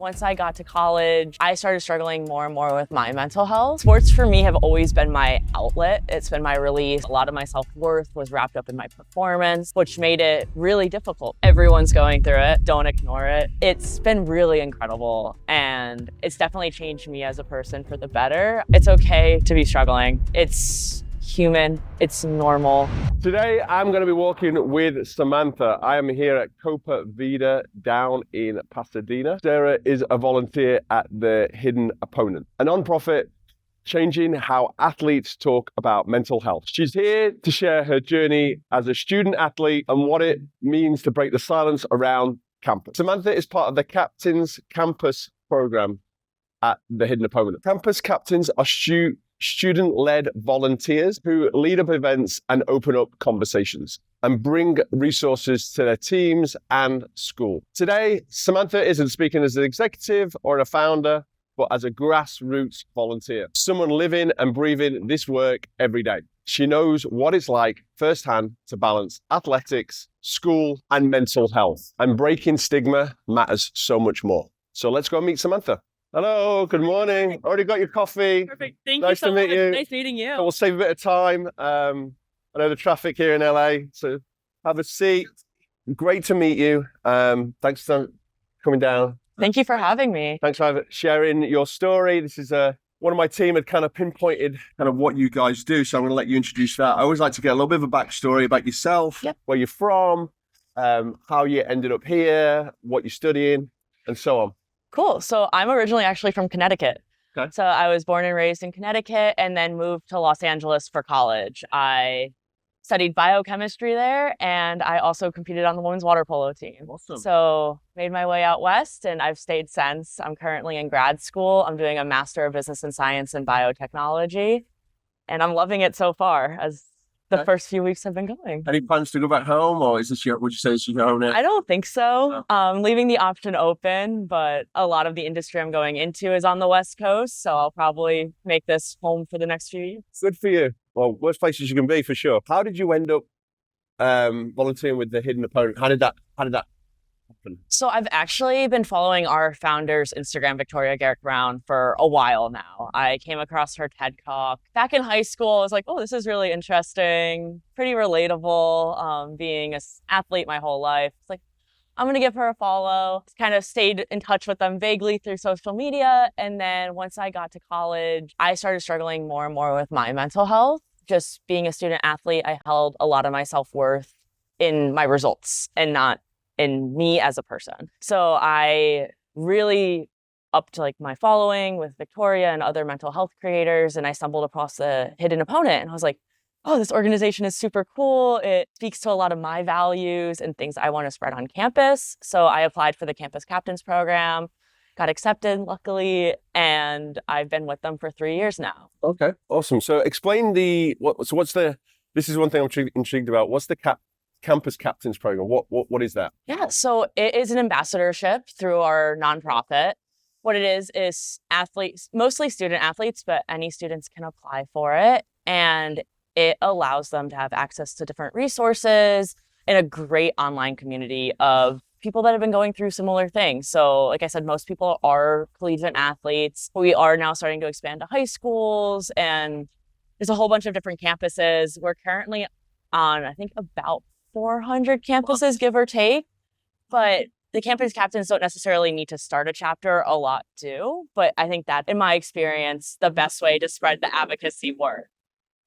Once I got to college, I started struggling more and more with my mental health. Sports for me have always been my outlet. It's been my release. A lot of my self-worth was wrapped up in my performance, which made it really difficult. Everyone's going through it. Don't ignore it. It's been really incredible, and it's definitely changed me as a person for the better. It's okay to be struggling. It's human, it's normal. Today, I'm going to be walking with Samantha. I am here at Copa Vida down in Pasadena. Sarah is a volunteer at the Hidden Opponent, a nonprofit changing how athletes talk about mental health. She's here to share her journey as a student athlete and what it means to break the silence around campus. Samantha is part of the Captains Campus program at the Hidden Opponent. Campus captains are student-led volunteers who lead up events and open up conversations and bring resources to their teams and school. Today, Samantha isn't speaking as an executive or a founder, but as a grassroots volunteer, someone living and breathing this work every day. She knows what it's like firsthand to balance athletics, school, and mental health. And breaking stigma matters so much more. So let's go meet Samantha. Hello, good morning. Already got your coffee. Perfect. Thank Nice you so to meet much. you. Nice meeting you. We'll save a bit of time. I know the traffic here in LA, so have a seat. Great to meet you. Thanks for coming down. Thank you for having me. Thanks for sharing your story. This is one of my team had kind of pinpointed kind of what you guys do, so I'm going to let you introduce that. I always like to get a little bit of a backstory about yourself, where you're from, how you ended up here, what you're studying, and so on. Cool. So I'm originally actually from Connecticut. Okay. So I was born and raised in Connecticut and then moved to Los Angeles for college. I studied biochemistry there, and I also competed on the women's water polo team. Awesome. So made my way out west, and I've stayed since. I'm currently in grad school. I'm doing a Master of Business and Science in biotechnology, and I'm loving it so far as the first few weeks have been going. Any plans to go back home, or is this would you say this is your home now? I don't think so. Leaving the option open, but a lot of the industry I'm going into is on the West Coast, so I'll probably make this home for the next few years. Good for you. Well, worst places you can be for sure. How did you end up volunteering with the Hidden Opponent? How did that happen? So I've actually been following our founder's Instagram, Victoria Garrick Brown, for a while now. I came across her TED Talk back in high school. I was like, oh, this is really interesting, pretty relatable, being an athlete my whole life. It's like, I'm going to give her a follow. Kind of stayed in touch with them vaguely through social media. And then once I got to college, I started struggling more and more with my mental health. Just being a student athlete, I held a lot of my self-worth in my results and not in me as a person. So I really upped like my following with Victoria and other mental health creators, and I stumbled across the Hidden Opponent, and I was like, oh, this organization is super cool. It speaks to a lot of my values and things I want to spread on campus. So I applied for the Campus Captains program, got accepted, luckily, and I've been with them for 3 years now. Okay, awesome. So explain this is one thing I'm intrigued about. What's the Campus Captains program? What is that? Yeah, so it is an ambassadorship through our nonprofit. What it is athletes, mostly student athletes, but any students can apply for it. And it allows them to have access to different resources and a great online community of people that have been going through similar things. So like I said, most people are collegiate athletes. We are now starting to expand to high schools, and there's a whole bunch of different campuses. We're currently on, I think, about 400 campuses, give or take. But the campus captains don't necessarily need to start a chapter. A lot do. But I think that, in my experience, the best way to spread the advocacy work.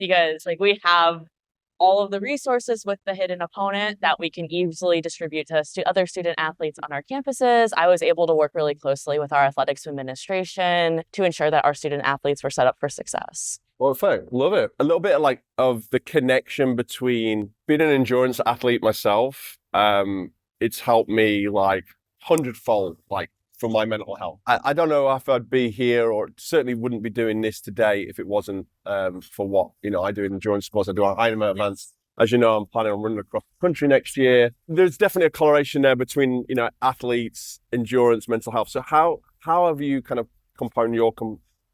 Because like we have all of the resources with the Hidden Opponent that we can easily distribute to other student athletes on our campuses. I was able to work really closely with our athletics administration to ensure that our student athletes were set up for success. Well, thanks. Love it. A little bit of the connection between being an endurance athlete myself. It's helped me hundredfold, for my mental health. I don't know if I'd be here, or certainly wouldn't be doing this today if it wasn't for what, I do in endurance sports. I do Ironman events. As you know, I'm planning on running across the country next year. There's definitely a correlation there between, athletes, endurance, mental health. So how have you kind of combined your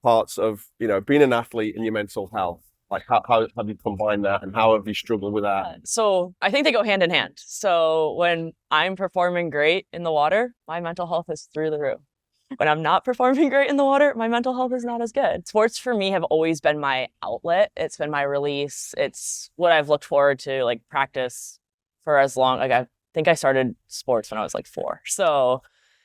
parts of, being an athlete and your mental health? How have you combined that, and how have you struggled with that? So I think they go hand in hand. So when I'm performing great in the water, my mental health is through the roof. when I'm not performing great in the water, my mental health is not as good. Sports for me have always been my outlet. It's been my release. It's what I've looked forward to, like practice for as long. Like I think I started sports when I was like 4. So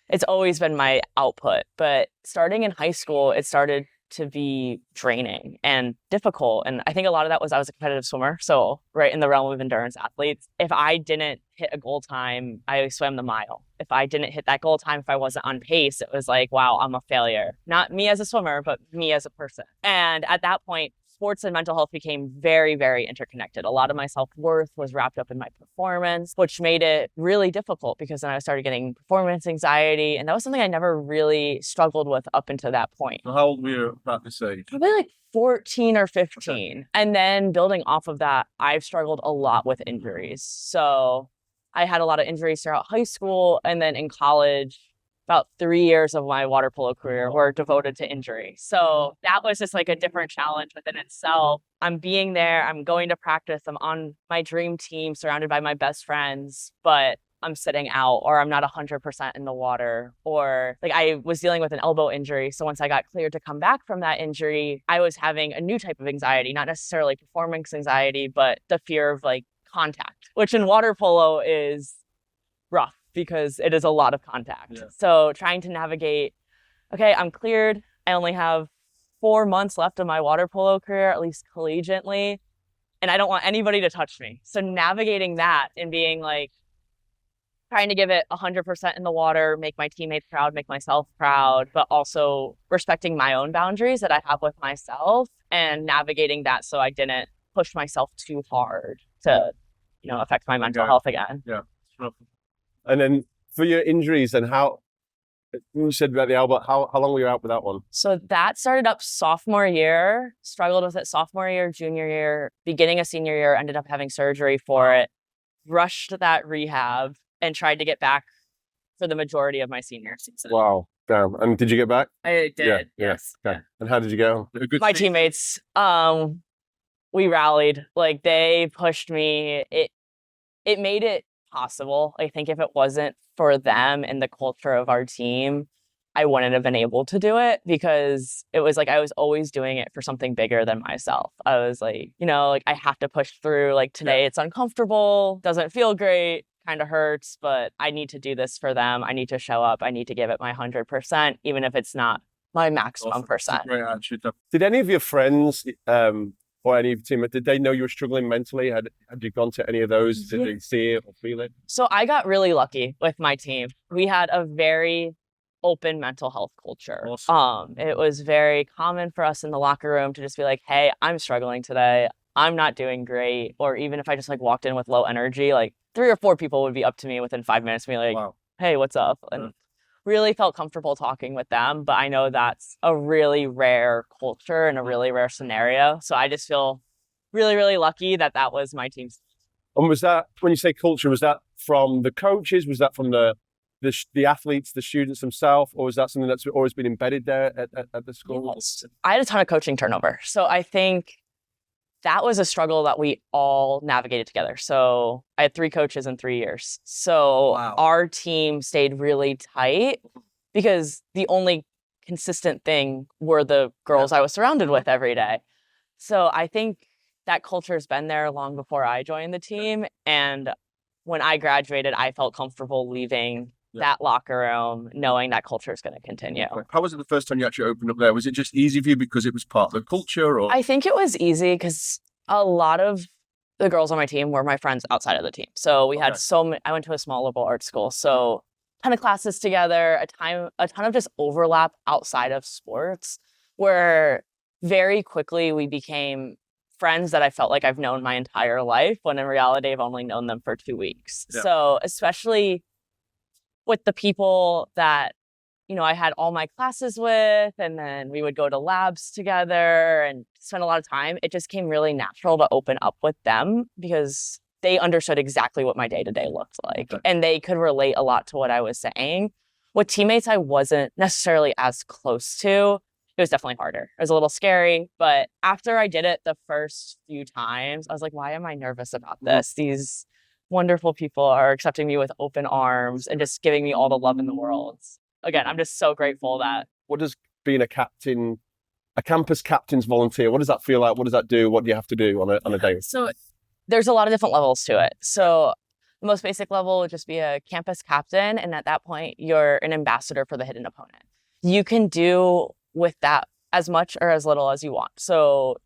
it's always been my output. But starting in high school, it started to be draining and difficult. And I think a lot of that was I was a competitive swimmer. So right in the realm of endurance athletes, if I didn't hit a goal time, I swam the mile. If I didn't hit that goal time, if I wasn't on pace, it was like, wow, I'm a failure. Not me as a swimmer, but me as a person. And at that point, sports and mental health became very, very interconnected. A lot of my self-worth was wrapped up in my performance, which made it really difficult because then I started getting performance anxiety. And that was something I never really struggled with up until that point. So how old were you about this age? Probably like 14 or 15. Okay. And then building off of that, I've struggled a lot with injuries. So I had a lot of injuries throughout high school, and then in college, about 3 years of my water polo career were devoted to injury. So that was just like a different challenge within itself. I'm being there, I'm going to practice, I'm on my dream team, surrounded by my best friends, but I'm sitting out, or I'm not 100% in the water, or like I was dealing with an elbow injury. So once I got cleared to come back from that injury, I was having a new type of anxiety, not necessarily performance anxiety, but the fear of like contact, which in water polo is rough because it is a lot of contact. Yeah. So trying to navigate, okay, I'm cleared. I only have 4 months left of my water polo career, at least collegiately, and I don't want anybody to touch me. So navigating that and being like, trying to give it 100% in the water, make my teammates proud, make myself proud, but also respecting my own boundaries that I have with myself and navigating that so I didn't push myself too hard to, affect my mental health again. Yeah. And then for your injuries, and how you said about the elbow, how long were you out with that one? So that started up sophomore year, struggled with it sophomore year, junior year, beginning of senior year, ended up having surgery for it, rushed that rehab, and tried to get back for the majority of my senior season. Wow. Damn. And did you get back? I did. Yeah. Yes. Okay. And how did you go? My teammates, we rallied. Like they pushed me. It made it possible. I think if it wasn't for them and the culture of our team, I wouldn't have been able to do it, because it was like I was always doing it for something bigger than myself. I was like, like I have to push through. Like today it's uncomfortable, doesn't feel great, kind of hurts, but I need to do this for them. I need to show up. I need to give it my 100%, even if it's not my maximum percent. Did any of your friends or any of your team, did they know you were struggling mentally? Had you gone to any of those? Did they see it or feel it? So I got really lucky with my team. We had a very open mental health culture. Awesome. It was very common for us in the locker room to just be like, hey, I'm struggling today. I'm not doing great. Or even if I just like walked in with low energy, like 3 or 4 people would be up to me within 5 minutes and be like, wow, hey, what's up? And really felt comfortable talking with them. But I know that's a really rare culture and a really rare scenario. So I just feel really, really lucky that that was my team's. And was that, when you say culture, was that from the coaches? Was that from the athletes, the students themselves? Or was that something that's always been embedded there at the school? Yes. I had a ton of coaching turnover. So I think that was a struggle that we all navigated together. So I had 3 coaches in 3 years. So Our team stayed really tight because the only consistent thing were the girls I was surrounded with every day. So I think that culture's been there long before I joined the team. And when I graduated, I felt comfortable leaving that locker room, knowing that culture is going to continue. How was it the first time you actually opened up there? Was it just easy for you because it was part of the culture? Or I think it was easy because a lot of the girls on my team were my friends outside of the team. So we had I went to a small liberal arts school, so a ton of classes together, a ton of just overlap outside of sports, where very quickly we became friends that I felt like I've known my entire life, when in reality I've only known them for 2 weeks. Yeah. So especially with the people that, I had all my classes with, and then we would go to labs together and spend a lot of time, it just came really natural to open up with them because they understood exactly what my day-to-day looked like. Okay. And they could relate a lot to what I was saying. With teammates I wasn't necessarily as close to, it was definitely harder. It was a little scary, but after I did it the first few times, I was like, why am I nervous about this? These wonderful people are accepting me with open arms and just giving me all the love in the world. again, I'm just so grateful that. What does being a campus captain's volunteer, what does that feel like? What does that do? What do you have to do on a day? So there's a lot of different levels to it. So the most basic level would just be a campus captain. And at that point, you're an ambassador for the hidden opponent. You can do with that as much or as little as you want. So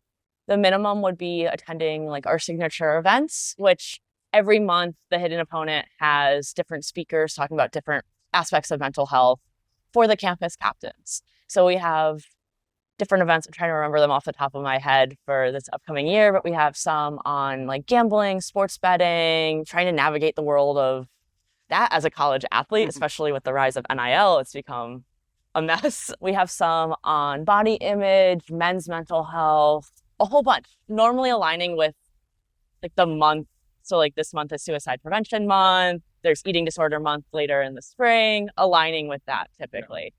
the minimum would be attending like our signature events, which every month the hidden opponent has different speakers talking about different aspects of mental health for the campus captains. So we have different events. I'm trying to remember them off the top of my head for this upcoming year, but we have some on like gambling, sports betting, trying to navigate the world of that as a college athlete, especially with the rise of NIL. It's become a mess. We have some on body image, men's mental health, a whole bunch, normally aligning with like the month. So like this month is suicide prevention month. There's eating disorder month later in the spring, aligning with that typically. Yeah.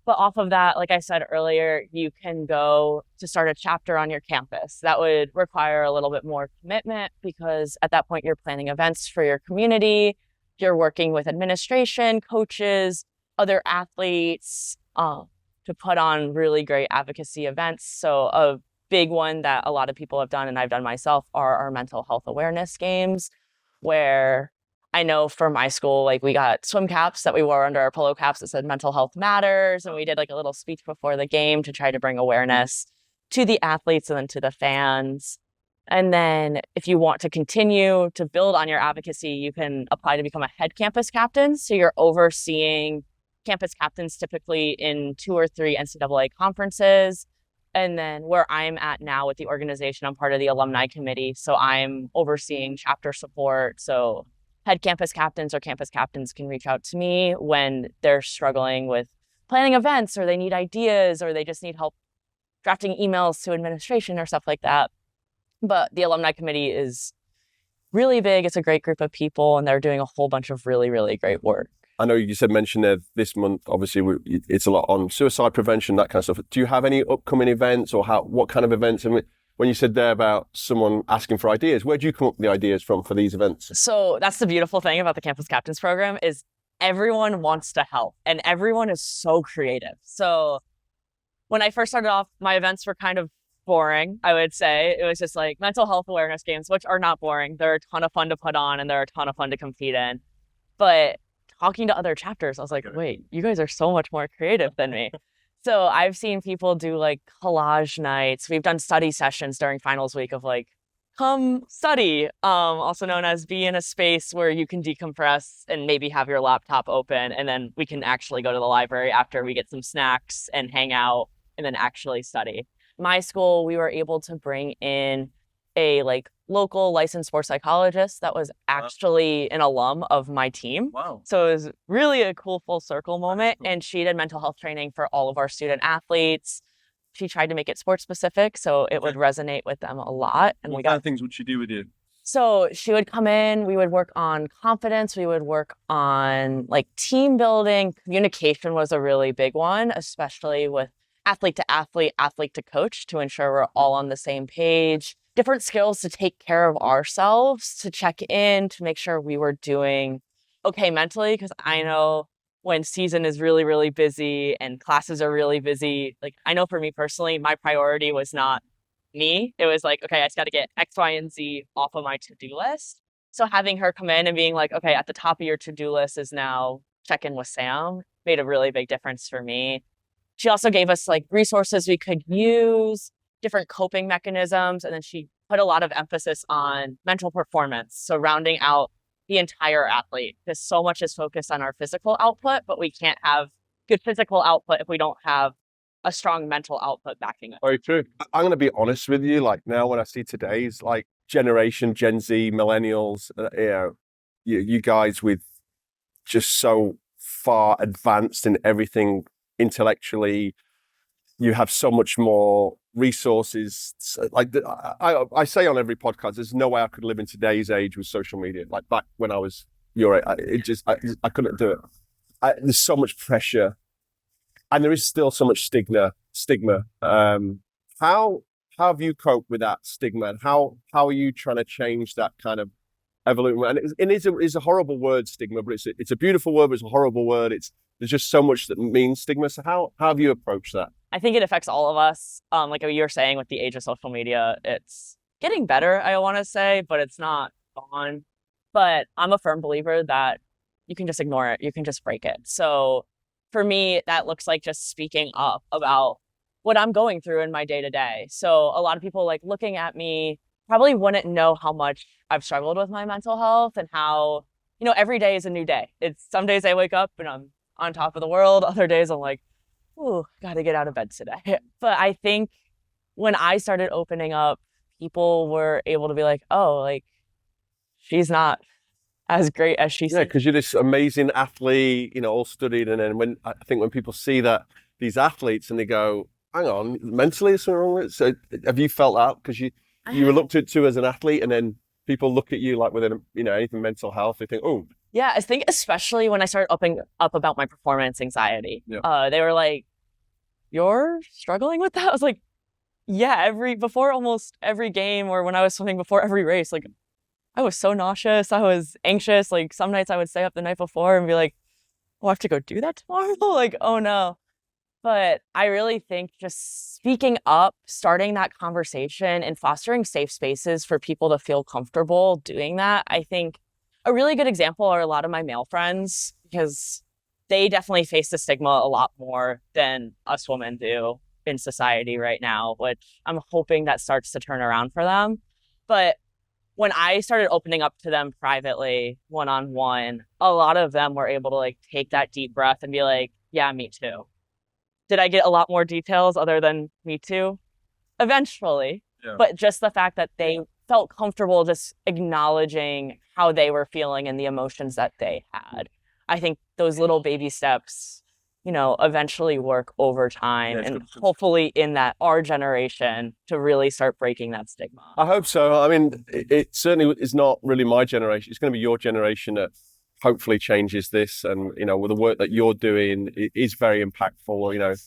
But off of that, like I said earlier, you can go to start a chapter on your campus. That would require a little bit more commitment because at that point you're planning events for your community. You're working with administration, coaches, other athletes to put on really great advocacy events. So a big one that a lot of people have done and I've done myself are our mental health awareness games, where I know for my school, like we got swim caps that we wore under our polo caps that said mental health matters. And we did like a little speech before the game to try to bring awareness to the athletes and then to the fans. And then if you want to continue to build on your advocacy, you can apply to become a head campus captain. So you're overseeing campus captains typically in 2 or 3 NCAA conferences. And then where I'm at now with the organization, I'm part of the alumni committee. So I'm overseeing chapter support. So head campus captains or campus captains can reach out to me when they're struggling with planning events or they need ideas or they just need help drafting emails to administration or stuff like that. But the alumni committee is really big. It's a great group of people and they're doing a whole bunch of really, really great work. I know you mentioned there this month, obviously it's a lot on suicide prevention, that kind of stuff. Do you have any upcoming events or what kind of events? And when you said there about someone asking for ideas, where do you come up with the ideas from for these events? So that's the beautiful thing about the Campus Captains program is everyone wants to help and everyone is so creative. So when I first started off, my events were kind of boring, I would say. It was just like mental health awareness games, which are not boring. They're a ton of fun to put on and they're a ton of fun to compete in. But talking to other chapters, I was like, wait, you guys are so much more creative than me. So I've seen people do like collage nights. We've done study sessions during finals week of like, come study, also known as be in a space where you can decompress and maybe have your laptop open. And then we can actually go to the library after we get some snacks and hang out and then actually study. My school, we were able to bring in a like local licensed sports psychologist that was actually an alum of my team. Wow. So it was really a cool full circle moment. Cool. And she did mental health training for all of our student athletes. She tried to make it sports specific, so it would resonate with them a lot. And what kind of things would she do with you? So she would come in, we would work on confidence, we would work on like team building. Communication was a really big one, especially with athlete to athlete, athlete to coach, to ensure we're all on the same page. Different skills to take care of ourselves, to check in, to make sure we were doing okay mentally. Because I know when season is really, really busy and classes are really busy, like I know for me personally, my priority was not me. It was like, okay, I just got to get X, Y, and Z off of my to-do list. So having her come in and being like, okay, at the top of your to-do list is now check in with Sam, made a really big difference for me. She also gave us like resources we could use, different coping mechanisms. And then she put a lot of emphasis on mental performance. So rounding out the entire athlete, because so much is focused on our physical output, but we can't have good physical output if we don't have a strong mental output backing it. Very true. I'm going to be honest with you. Like now when I see today's like generation, Gen Z, millennials, you guys with just so far advanced in everything intellectually, you have so much more resources. Like I say on every podcast, there's no way I could live in today's age with social media. Like back when I was your age, I couldn't do it. There's so much pressure, and there is still so much stigma. How have you coped with that stigma, and how are you trying to change that kind of evolution? And it is a horrible word, stigma, but it's a beautiful word, but it's a horrible word. There's just so much that means stigma. So how have you approached that? I think it affects all of us. Like you were saying, with the age of social media, it's getting better, I want to say, but it's not gone. But I'm a firm believer that you can just ignore it. You can just break it. So for me, that looks like just speaking up about what I'm going through in my day to day. So a lot of people like looking at me probably wouldn't know how much I've struggled with my mental health, and how, every day is a new day. It's some days I wake up and I'm on top of the world. Other days I'm like, ooh, got to get out of bed today. But I think when I started opening up, people were able to be like, oh, like, she's not as great as she Yeah, said. because you're this amazing athlete, all studied. And then when people see that, these athletes, and they go, hang on, mentally is something wrong with it? So have you felt that? Because you were looked at to as an athlete, and then people look at you like with anything mental health, they think, oh. Yeah, I think especially when I started opening up about my performance anxiety, they were like, you're struggling with that? I was like, yeah, before almost every game, or when I was swimming before every race, like, I was so nauseous. I was anxious. Like, some nights I would stay up the night before and be like, oh, I have to go do that tomorrow? Like, oh no. But I really think just speaking up, starting that conversation, and fostering safe spaces for people to feel comfortable doing that. I think a really good example are a lot of my male friends, because they definitely face the stigma a lot more than us women do in society right now, which I'm hoping that starts to turn around for them. But when I started opening up to them privately, one-on-one, a lot of them were able to like take that deep breath and be like, yeah, me too. Did I get a lot more details other than me too? Eventually. Yeah. But just the fact that they felt comfortable just acknowledging how they were feeling and the emotions that they had. I think those little baby steps, eventually work over time, and hopefully in our generation to really start breaking that stigma. I hope so. I mean, it certainly is not really my generation. It's going to be your generation that hopefully changes this. And, with the work that you're doing, it is very impactful.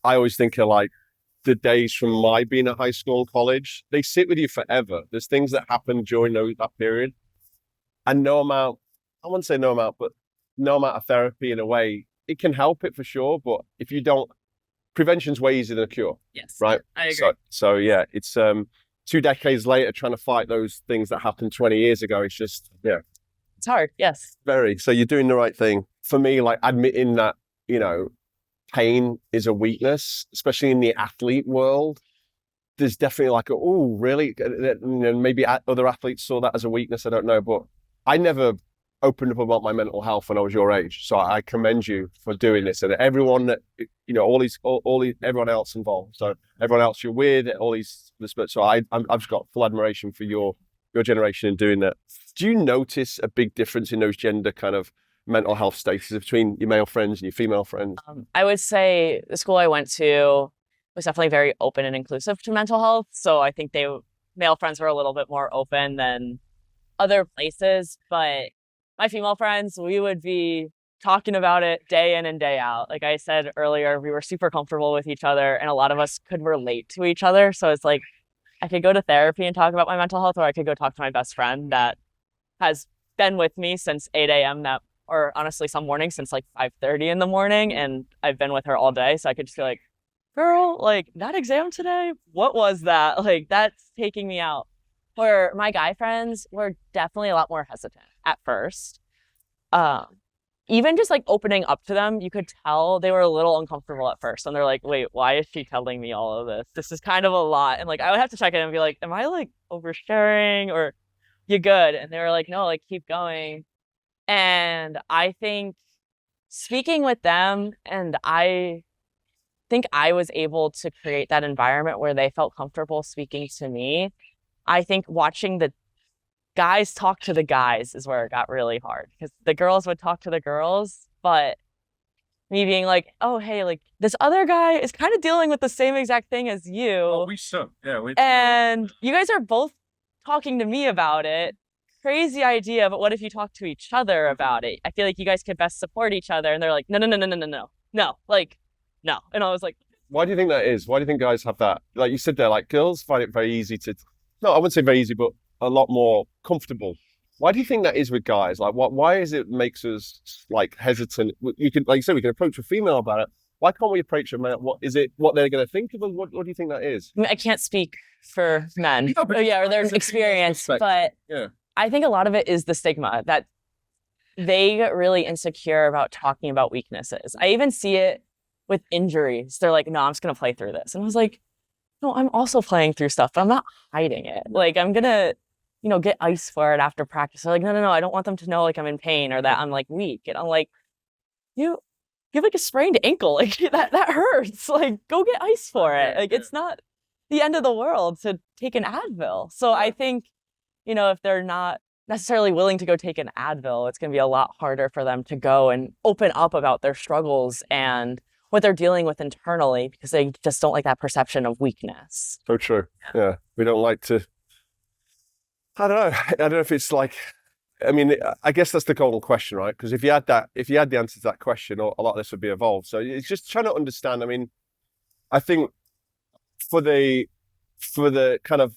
I always think of like the days from my being at high school and college, they sit with you forever. There's things that happen during that period. And I wouldn't say no amount of therapy in a way, it can help it for sure. But if you don't, prevention's way easier than a cure. Yes. Right. I agree. So yeah, it's 2 decades later trying to fight those things that happened 20 years ago. It's just, it's hard. Yes. Very. So you're doing the right thing. For me, like admitting that, pain is a weakness, especially in the athlete world. There's definitely like, oh, really? Maybe other athletes saw that as a weakness. I don't know, but I never opened up about my mental health when I was your age. So I commend you for doing this, and everyone that, everyone else involved. So everyone else you're with, all these, so I've just got full admiration for your generation in doing that. Do you notice a big difference in those gender kind of mental health statuses between your male friends and your female friends? I would say the school I went to was definitely very open and inclusive to mental health. So I think male friends were a little bit more open than other places. But my female friends, we would be talking about it day in and day out. Like I said earlier, we were super comfortable with each other, and a lot of us could relate to each other. So it's like, I could go to therapy and talk about my mental health, or I could go talk to my best friend that has been with me since 8 a.m. or honestly, some mornings since like 5:30 in the morning, and I've been with her all day. So I could just be like, girl, like that exam today, what was that? Like, that's taking me out. Where my guy friends were definitely a lot more hesitant at first. Even just like opening up to them, you could tell they were a little uncomfortable at first. And they're like, wait, why is she telling me all of this? This is kind of a lot. And like, I would have to check in and be like, am I like oversharing, or you good? And they were like, no, like keep going. And I think speaking with them, and I think I was able to create that environment where they felt comfortable speaking to me. I think watching the guys talk to the guys is where it got really hard, because the girls would talk to the girls, but me being like, oh, hey, like this other guy is kind of dealing with the same exact thing as you. Oh, we suck. Yeah. And you guys are both talking to me about it. Crazy idea, but what if you talk to each other about it? I feel like you guys could best support each other. And they're like, no, like, no. And I was like, why do you think that is? Why do you think guys have that? Like you said there, like girls find it very easy to, no, I wouldn't say very easy, but a lot more comfortable Why do you think that is with guys? Like, why is it makes us like hesitant? You can, like you said, we can approach a female about it. Why can't we approach a male? What is it? What they're going to think of us? What do you think that is? I mean, I can't speak for men, No, but or their it's a experience, female's but Yeah. I think a lot of it is the stigma that they get really insecure about talking about weaknesses. I even see it with injuries. They're like, no, I'm just going to play through this. And I was like, no, I'm also playing through stuff, but I'm not hiding it. Like, I'm going to, get ice for it after practice. They're like, no, I don't want them to know like I'm in pain or that I'm like weak. And I'm like, you have like a sprained ankle. Like that hurts. Like, go get ice for it. Like, it's not the end of the world to take an Advil. So I think, if they're not necessarily willing to go take an Advil, it's going to be a lot harder for them to go and open up about their struggles and what they're dealing with internally, because they just don't like that perception of weakness. So true. Yeah. We don't like to, I don't know if it's like, I mean, I guess that's the golden question, right? Because if you had the answer to that question, a lot of this would be evolved. So it's just trying to understand. I mean, I think for the kind of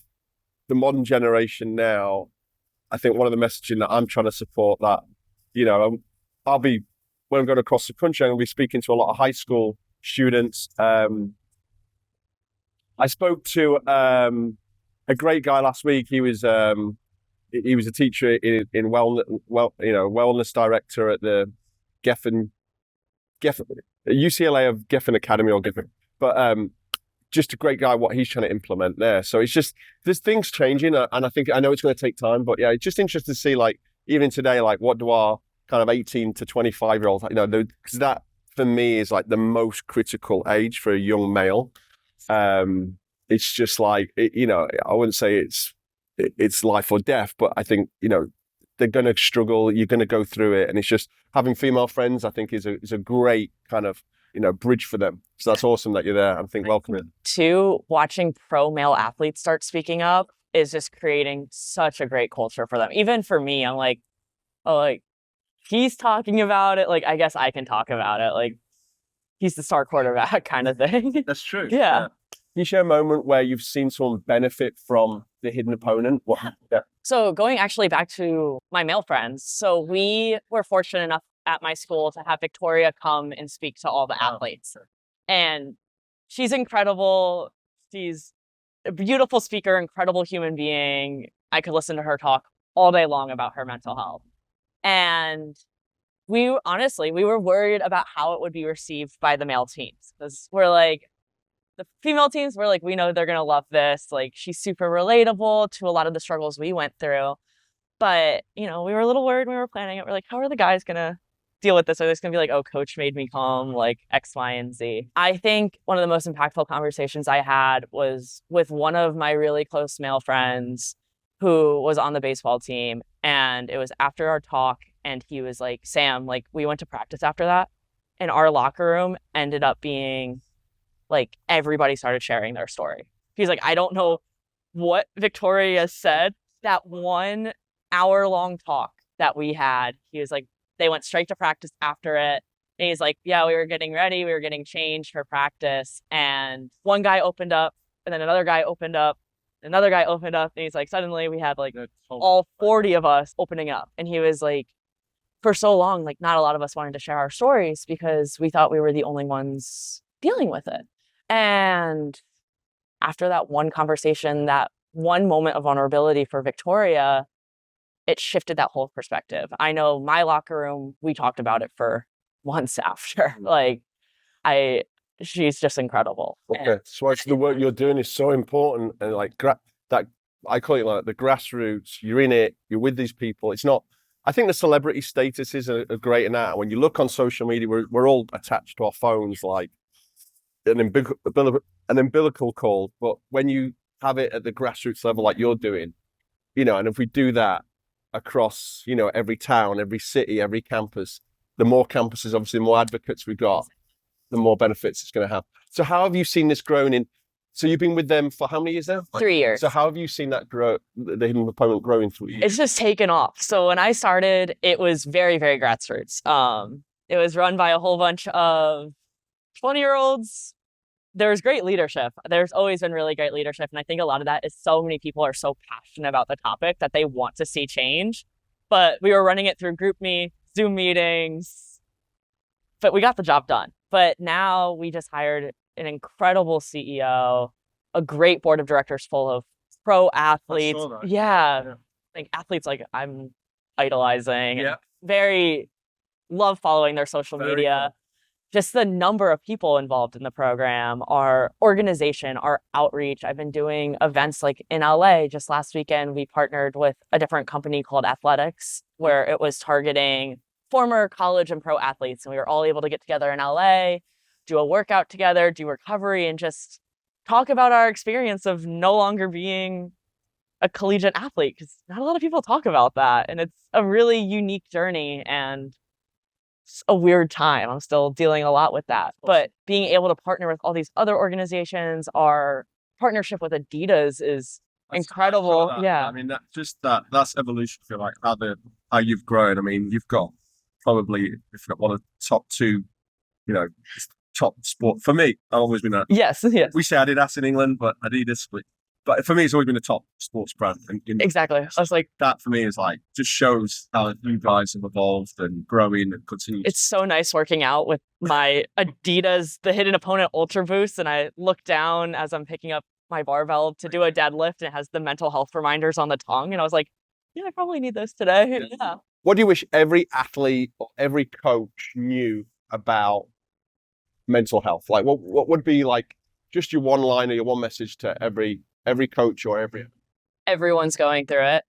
the modern generation now, I think one of the messaging that I'm trying to support that, I'll be, when I'm going across the country, I'm going to be speaking to a lot of high school students. I spoke to a great guy last week. He was a teacher in wellness director at the Geffen UCLA of Geffen Academy or Geffen, but just a great guy. What he's trying to implement there. So it's just there's things changing, and I know it's going to take time, but yeah, it's just interesting to see like even today, like what do our kind of 18 to 25-year-olds, because that for me is like the most critical age for a young male. It's just like, I wouldn't say it's life or death, but I think, they're going to struggle. You're going to go through it. And it's just having female friends, I think is a great kind of, bridge for them. So that's awesome that you're there. I think welcome it. Too, watching pro male athletes start speaking up is just creating such a great culture for them. Even for me, I'm like, oh, like he's talking about it. Like, I guess I can talk about it. Like he's the star quarterback kind of thing. That's true. Yeah. Can you share a moment where you've seen someone benefit from the hidden opponent? So going actually back to my male friends. So we were fortunate enough at my school to have Victoria come and speak to all the athletes. And she's incredible. She's a beautiful speaker, incredible human being. I could listen to her talk all day long about her mental health. And we were worried about how it would be received by the male teams. Because we're like, the female teams, we're like, we know they're going to love this. Like, she's super relatable to a lot of the struggles we went through. But, we were a little worried when we were planning it. We're like, how are the guys going to deal with this? Are they just going to be like, oh, coach made me calm, like X, Y, and Z? I think one of the most impactful conversations I had was with one of my really close male friends who was on the baseball team. And it was after our talk. And he was like, Sam, like, we went to practice after that. And our locker room ended up being like everybody started sharing their story. He's like, I don't know what Victoria said. That 1 hour-long talk that we had, he was like, they went straight to practice after it. And he's like, yeah, we were getting ready. We were getting changed for practice. And one guy opened up, and then another guy opened up, another guy opened up. And he's like, suddenly we had like all 40 of us opening up. And he was like, for so long, like not a lot of us wanted to share our stories because we thought we were the only ones dealing with it. And after that one conversation, that one moment of vulnerability for Victoria, it shifted that whole perspective. I know my locker room, we talked about it for months after. Like, she's just incredible. Okay, so the work you're doing is so important, and like that, I call it like the grassroots. You're in it. You're with these people. It's not. I think the celebrity statuses are great in that. When you look on social media, we're all attached to our phones, like an umbilical cord. But when you have it at the grassroots level, like you're doing, and if we do that across, every town, every city, every campus, the more campuses, obviously, the more advocates we got, the more benefits it's going to have. So how have you seen this grown in? So you've been with them for how many years now? 3 years. So how have you seen that grow, the hidden opponent grow in 3 years? It's just taken off. So when I started, it was very, very grassroots. It was run by a whole bunch of 20-year-olds. There was great leadership. There's always been really great leadership. And I think a lot of that is so many people are so passionate about the topic that they want to see change. but we were running it through GroupMe, Zoom meetings, but we got the job done. But now we just hired an incredible CEO, a great board of directors full of pro athletes. saw that. Yeah. Yeah. Like athletes like I'm idolizing. Yeah. Very love following their social Very media. cool. Just the number of people involved in the program, our organization, our outreach. I've been doing events like in LA. Just last weekend, we partnered with a different company called Athletics, where it was targeting former college and pro athletes. And we were all able to get together in LA, do a workout together, do recovery, and just talk about our experience of no longer being a collegiate athlete, because not a lot of people talk about that. And it's a really unique journey and it's a weird time. I'm still dealing a lot with that. But being able to partner with all these other organizations, our partnership with Adidas is incredible. I saw that. Yeah. I mean, that's evolution. I feel like how you've grown. I mean, you've got probably, if you've got one of the top two, top sport. For me, I've always been Yes. we say Adidas in England, but Adidas, but for me, it's always been a top sports brand. Exactly. I was like, that for me is like, just shows how you guys have evolved and growing and continue. it's so nice working out with my Adidas, the Hidden Opponent Ultra Boost. And I look down as I'm picking up my barbell to do a deadlift and it has the mental health reminders on the tongue. And I was like, yeah, I probably need this today. Yeah. What do you wish every athlete or every coach knew about mental health? Like, what would be like just your one line or your one message to every coach or Everyone's going through it.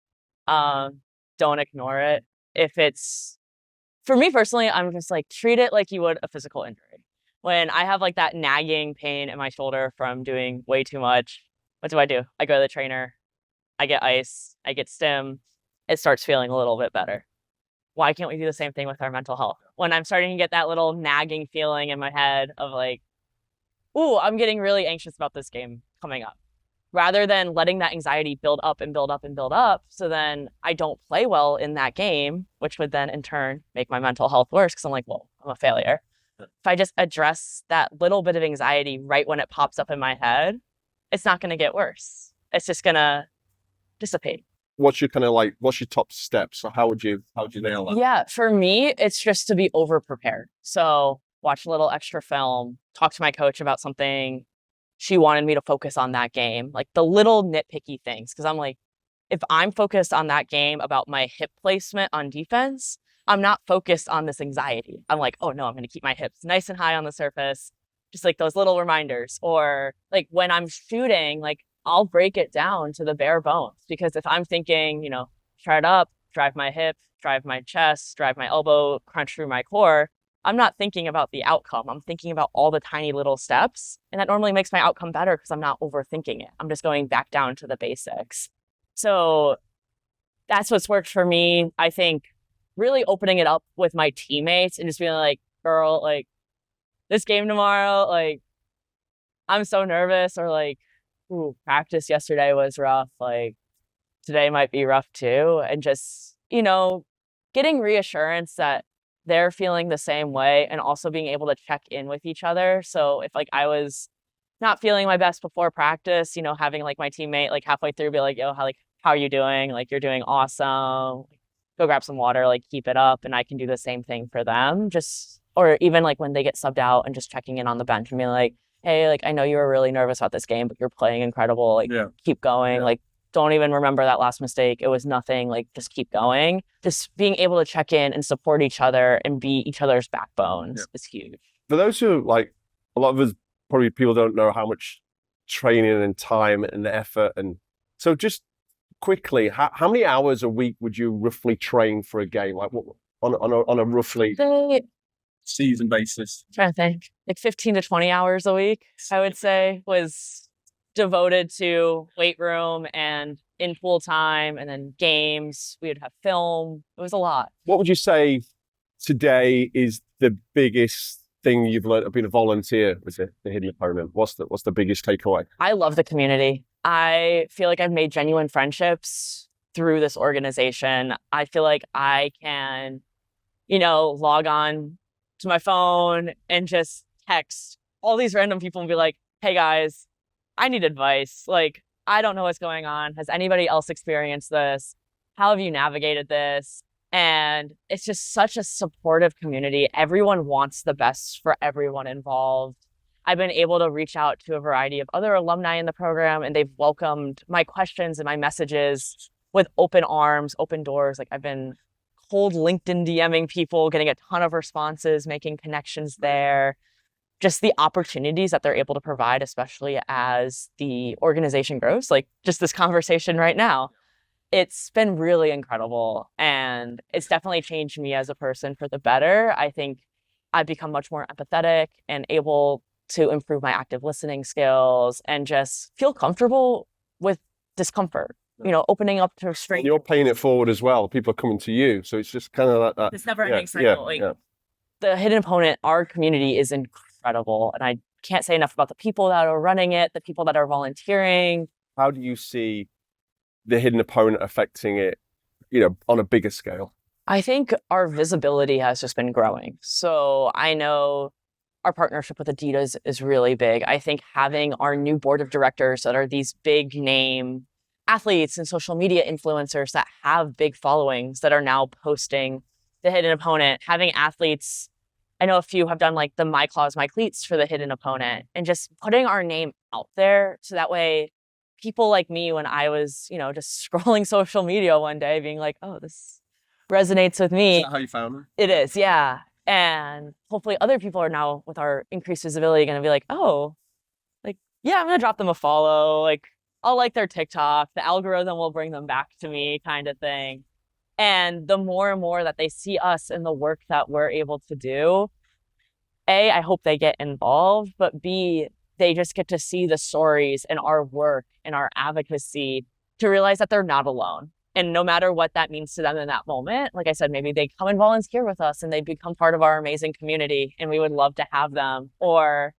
Don't ignore it. If it's, for me personally, I'm just like, treat it like you would a physical injury. When I have like that nagging pain in my shoulder from doing way too much, what do? I go to the trainer, I get ice, I get stim, it starts feeling a little bit better. Why can't we do the same thing with our mental health? When I'm starting to get that little nagging feeling in my head of like, ooh, I'm getting really anxious about this game coming up. Rather than letting that anxiety build up and build up and build up, so then I don't play well in that game, which would then in turn make my mental health worse because I'm like, well, I'm a failure. If I just address that little bit of anxiety right when it pops up in my head, it's not going to get worse. It's just going to dissipate. what's your top steps? So how would you nail that? Yeah, for me, it's just to be over prepared. So watch a little extra film, talk to my coach about something she wanted me to focus on that game, like the little nitpicky things. Because I'm like, if I'm focused on that game about my hip placement on defense, I'm not focused on this anxiety. I'm like, oh no, I'm going to keep my hips nice and high on the surface. Just like those little reminders. Or like when I'm shooting, like I'll break it down to the bare bones. Because if I'm thinking, try it up, drive my hip, drive my chest, drive my elbow, crunch through my core, I'm not thinking about the outcome. I'm thinking about all the tiny little steps. And that normally makes my outcome better because I'm not overthinking it. I'm just going back down to the basics. So that's what's worked for me. I think really opening it up with my teammates and just being like, girl, like this game tomorrow, like I'm so nervous, or like, ooh, practice yesterday was rough. Like today might be rough too. And just, getting reassurance that they're feeling the same way and also being able to check in with each other. So if like I was not feeling my best before practice, having like my teammate like halfway through be like, yo, how are you doing? Like you're doing awesome. Go grab some water, like keep it up. And I can do the same thing for them. Or even like when they get subbed out and just checking in on the bench and being like, hey, like I know you were really nervous about this game, but you're playing incredible. Like keep going. Yeah. Like don't even remember that last mistake. It was nothing. Like just keep going. Just being able to check in and support each other and be each other's backbones is huge. For those who like, a lot of us probably people don't know how much training and time and effort, and so just quickly, how many hours a week would you roughly train for a game? Like what, on a roughly season basis? I'm trying to think, like 15 to 20 hours a week, I would say, was devoted to weight room and in pool time, and then games. We would have film. It was a lot. What would you say today is the biggest thing you've learned of being a volunteer with the Hidden Opponent? What's the biggest takeaway? I love the community. I feel like I've made genuine friendships through this organization. I feel like I can, log on to my phone and just text all these random people and be like, hey guys, I need advice. Like, I don't know what's going on. Has anybody else experienced this? how have you navigated this? And it's just such a supportive community. Everyone wants the best for everyone involved. I've been able to reach out to a variety of other alumni in the program, and they've welcomed my questions and my messages with open arms, open doors. Like I've been cold LinkedIn DMing people, getting a ton of responses, making connections there. Just the opportunities that they're able to provide, especially as the organization grows, like just this conversation right now. It's been really incredible, and it's definitely changed me as a person for the better. I think I've become much more empathetic and able to improve my active listening skills and just feel comfortable with discomfort, opening up to a stranger. You're paying it forward as well. People are coming to you. So it's just kind of like that. This never ending cycle. The hidden opponent, our community is incredible. And I can't say enough about the people that are running it, the people that are volunteering. How do you see the hidden opponent affecting it, on a bigger scale? I think our visibility has just been growing. So I know our partnership with Adidas is really big. I think having our new board of directors that are these big name athletes and social media influencers that have big followings that are now posting the hidden opponent, having athletes, I know a few have done like the My Claws, My Cleats for the hidden opponent, and just putting our name out there so that way people like me, when I was, just scrolling social media one day being like, oh, this resonates with me. Is that how you found her? It is, yeah. And hopefully other people are now, with our increased visibility, going to be like, oh, like, yeah, I'm going to drop them a follow. Like, I'll like their TikTok. The algorithm will bring them back to me, kind of thing. And the more and more that they see us and the work that we're able to do, A, I hope they get involved, but B, they just get to see the stories and our work and our advocacy to realize that they're not alone. And no matter what that means to them in that moment, like I said, maybe they come and volunteer with us and they become part of our amazing community and we would love to have them. Or,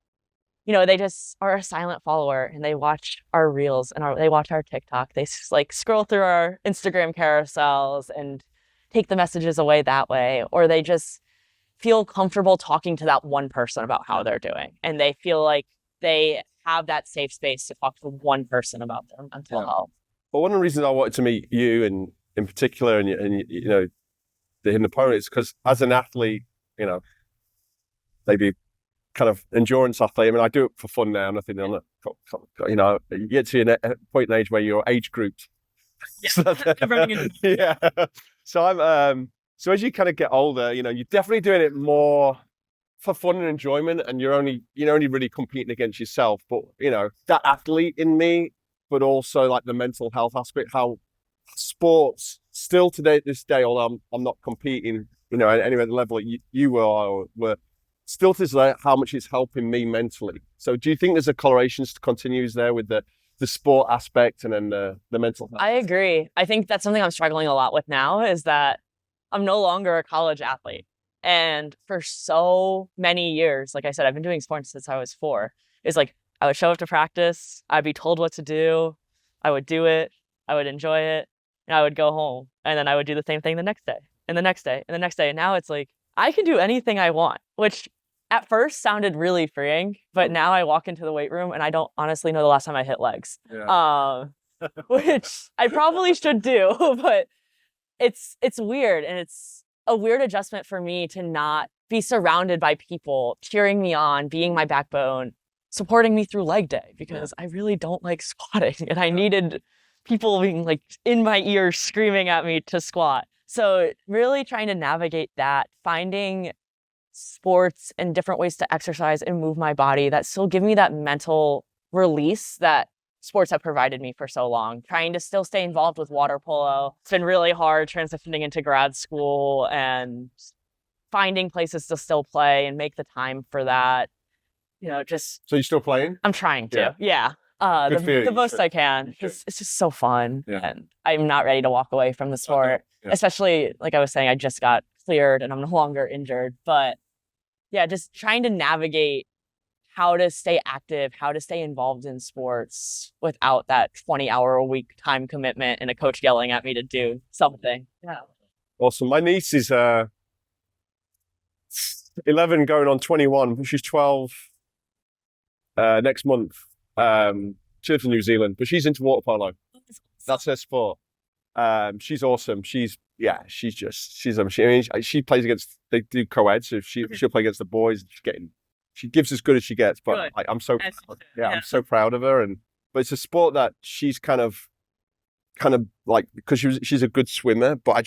they just are a silent follower and they watch our reels and they watch our TikTok. They just like scroll through our Instagram carousels and take the messages away that way. Or they just feel comfortable talking to that one person about how they're doing. And they feel like they have that safe space to talk to one person about their mental health. Well, one of the reasons I wanted to meet you, and in particular, and the hidden opponent, is because as an athlete, maybe kind of endurance athlete. I mean, I do it for fun now. Nothing. I'm not, you get to a point in age where you're age grouped. Yeah. So so as you kind of get older, you're definitely doing it more for fun and enjoyment, and you're only really competing against yourself. But that athlete in me, but also like the mental health aspect, how sports still today, this day, although I'm not competing, at any level you were still to say how much it's helping me mentally. So do you think there's a correlation continues there with the sport aspect and then the mental health? I agree. I think that's something I'm struggling a lot with now, is that I'm no longer a college athlete. And for so many years, like I said, I've been doing sports since I was 4. It's like I would show up to practice, I'd be told what to do, I would do it, I would enjoy it, and I would go home. And then I would do the same thing the next day, and the next day, and the next day. And now it's like, I can do anything I want, which at first sounded really freeing, but now I walk into the weight room and I don't honestly know the last time I hit legs. Yeah. Which I probably should do, but it's weird. And it's a weird adjustment for me to not be surrounded by people cheering me on, being my backbone, supporting me through leg day, because I really don't like squatting and I needed people being like in my ear screaming at me to squat. So really trying to navigate that, finding sports and different ways to exercise and move my body that still give me that mental release that sports have provided me for so long. Trying to still stay involved with water polo. It's been really hard transitioning into grad school and finding places to still play and make the time for that. Just... So you're still playing? I'm trying to. Yeah. The most I can. It's just so fun. Yeah. And I'm not ready to walk away from the sport. Yeah. Especially, like I was saying, I just got cleared and I'm no longer injured. But yeah, just trying to navigate how to stay active, how to stay involved in sports without that 20-hour-a-week time commitment and a coach yelling at me to do something. Yeah. Awesome. My niece is 11 going on 21. She's 12 next month. She lives in New Zealand, but she's into water polo. That's her sport. She's awesome. She's a machine. I mean, she plays against, they do co-ed, so she'll play against the boys. She gives as good as she gets, but I'm so I'm so proud of her. But it's a sport that she's kind of like, because she's a good swimmer, but I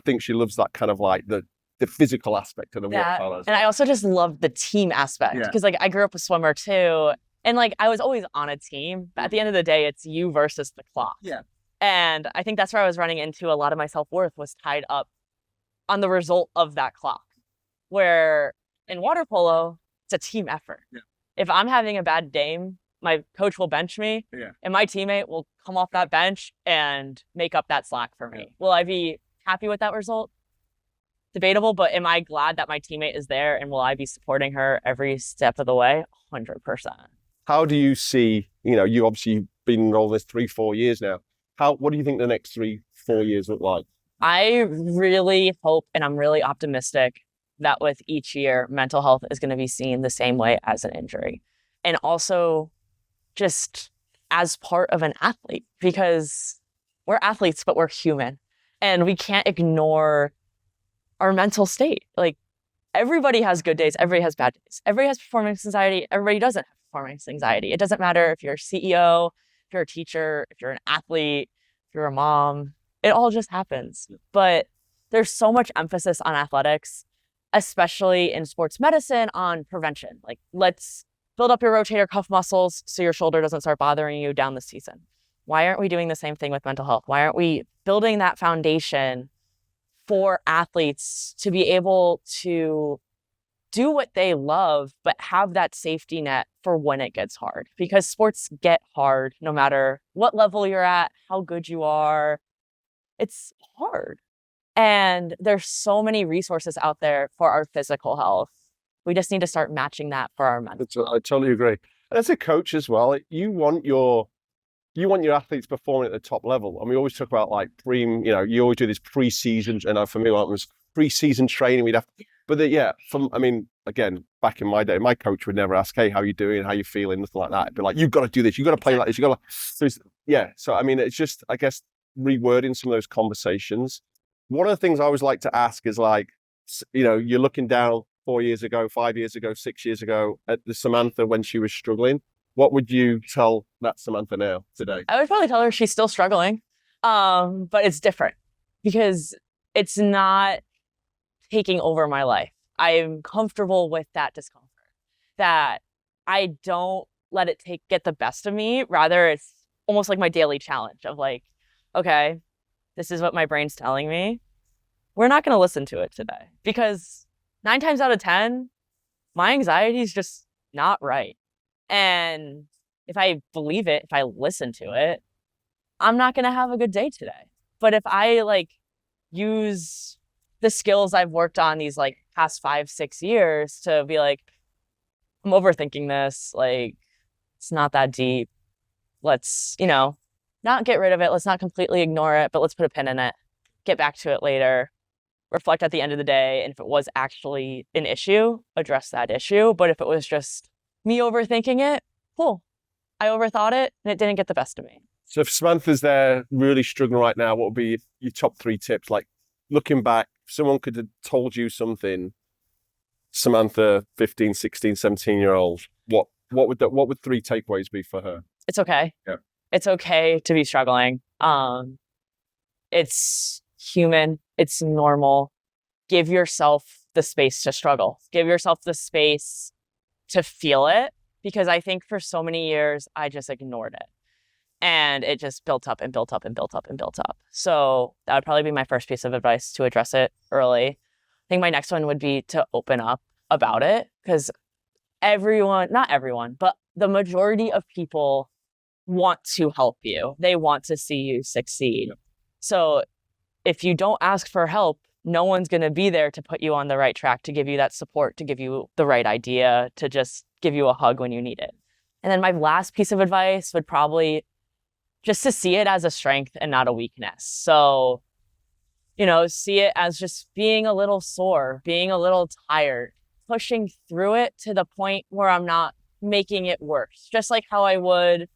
think she loves that kind of like the physical aspect of the watercolors. And I also just love the team aspect, because like I grew up a swimmer too, and like I was always on a team, but at the end of the day, it's you versus the clock. Yeah. And I think that's where I was running into a lot of my self-worth was tied up on the result of that clock. Where in water polo, it's a team effort. Yeah. If I'm having a bad game, my coach will bench me, and my teammate will come off that bench and make up that slack for me. Yeah. Will I be happy with that result? Debatable, but am I glad that my teammate is there, and will I be supporting her every step of the way? 100%. How do you see, you obviously been in all this 3-4 years now. What do you think the next 3-4 years look like? I really hope, and I'm really optimistic, that with each year, mental health is going to be seen the same way as an injury. And also just as part of an athlete, because we're athletes, but we're human. And we can't ignore our mental state. Like, everybody has good days, everybody has bad days. Everybody has performance anxiety, everybody doesn't have performance anxiety. It doesn't matter if you're a CEO, if you're a teacher, if you're an athlete, if you're a mom, it all just happens. But there's so much emphasis on athletics, especially in sports medicine, on prevention. Like, let's build up your rotator cuff muscles so your shoulder doesn't start bothering you down the season. Why aren't we doing the same thing with mental health? Why aren't we building that foundation for athletes to be able to do what they love, but have that safety net for when it gets hard? Because sports get hard no matter what level you're at, how good you are. It's hard. And there's so many resources out there for our physical health. We just need to start matching that for our mental. I totally agree. And as a coach as well, you want your athletes performing at the top level. And we always talk about like you always do this pre-season, and for me, it was pre-season training. Again, back in my day, my coach would never ask, "Hey, how you doing? How you feeling?" Nothing like that. It'd be like, "You've got to do this. You've got to play like this. So I mean, it's just, I guess, rewording some of those conversations. One of the things I always like to ask is like, you're looking down 4 years ago, 5 years ago, 6 years ago at the Samantha when she was struggling. What would you tell that Samantha now today? I would probably tell her she's still struggling, but it's different because it's not taking over my life. I am comfortable with that discomfort, that I don't let it get the best of me. Rather, it's almost like my daily challenge of like, okay, this is what my brain's telling me. We're not going to listen to it today because 9 times out of 10, my anxiety is just not right. And if I believe it, if I listen to it, I'm not going to have a good day today. But if I like use the skills I've worked on these like past 5-6 years to be like, I'm overthinking this, like, it's not that deep. Let's, not get rid of it. Let's not completely ignore it, but let's put a pin in it, get back to it later, reflect at the end of the day. And if it was actually an issue, address that issue. But if it was just me overthinking it, cool. I overthought it and it didn't get the best of me. So if Samantha's there really struggling right now, what would be your top 3 tips? Like, looking back, if someone could have told you something, Samantha, 15, 16, 17-year-old, what would 3 takeaways be for her? It's okay. Yeah. It's okay to be struggling. It's human. It's normal. Give yourself the space to struggle. Give yourself the space to feel it, because I think for so many years, I just ignored it. And it just built up and built up and built up and built up. So that would probably be my first piece of advice, to address it early. I think my next one would be to open up about it, because not everyone, but the majority of people want to help you. They want to see you succeed. Yep. So if you don't ask for help, no one's going to be there to put you on the right track, to give you that support, to give you the right idea, to just give you a hug when you need it. And then my last piece of advice would probably just to see it as a strength and not a weakness. So, see it as just being a little sore, being a little tired, pushing through it to the point where I'm not making it worse. Just like how I would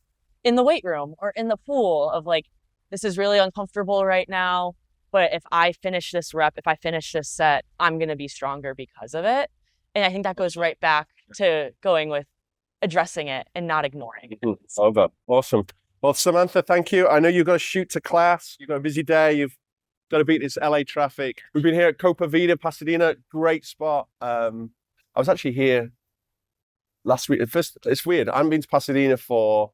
in the weight room or in the pool of like, this is really uncomfortable right now, but if I finish this rep, if I finish this set, I'm going to be stronger because of it. And I think that goes right back to going with addressing it and not ignoring it. Over. Awesome. Well, Samantha, thank you. I know you've got to shoot to class. You've got a busy day. You've got to beat this LA traffic. We've been here at Copa Vida, Pasadena. Great spot. I was actually here last week. First, it's weird. I haven't been to Pasadena for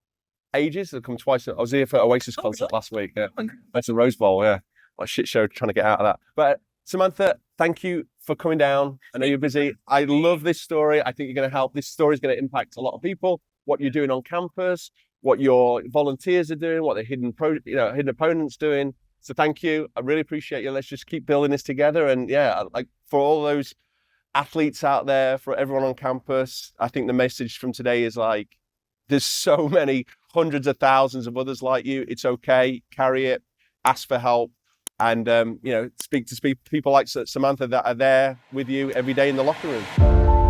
ages. I've come twice. I was here for Oasis concert last week. Yeah. Went to the Rose Bowl. Yeah. What a shit show trying to get out of that. But Samantha, thank you for coming down. I know you're busy. I love this story. I think you're going to help. This story is going to impact a lot of people. What you're doing on campus, what your volunteers are doing, what the hidden opponents doing. So thank you. I really appreciate you. Let's just keep building this together. And yeah, like for all those athletes out there, for everyone on campus, I think the message from today is like, there's so many hundreds of thousands of others like you. It's okay. Carry it. Ask for help. And, speak to people like Samantha that are there with you every day in the locker room.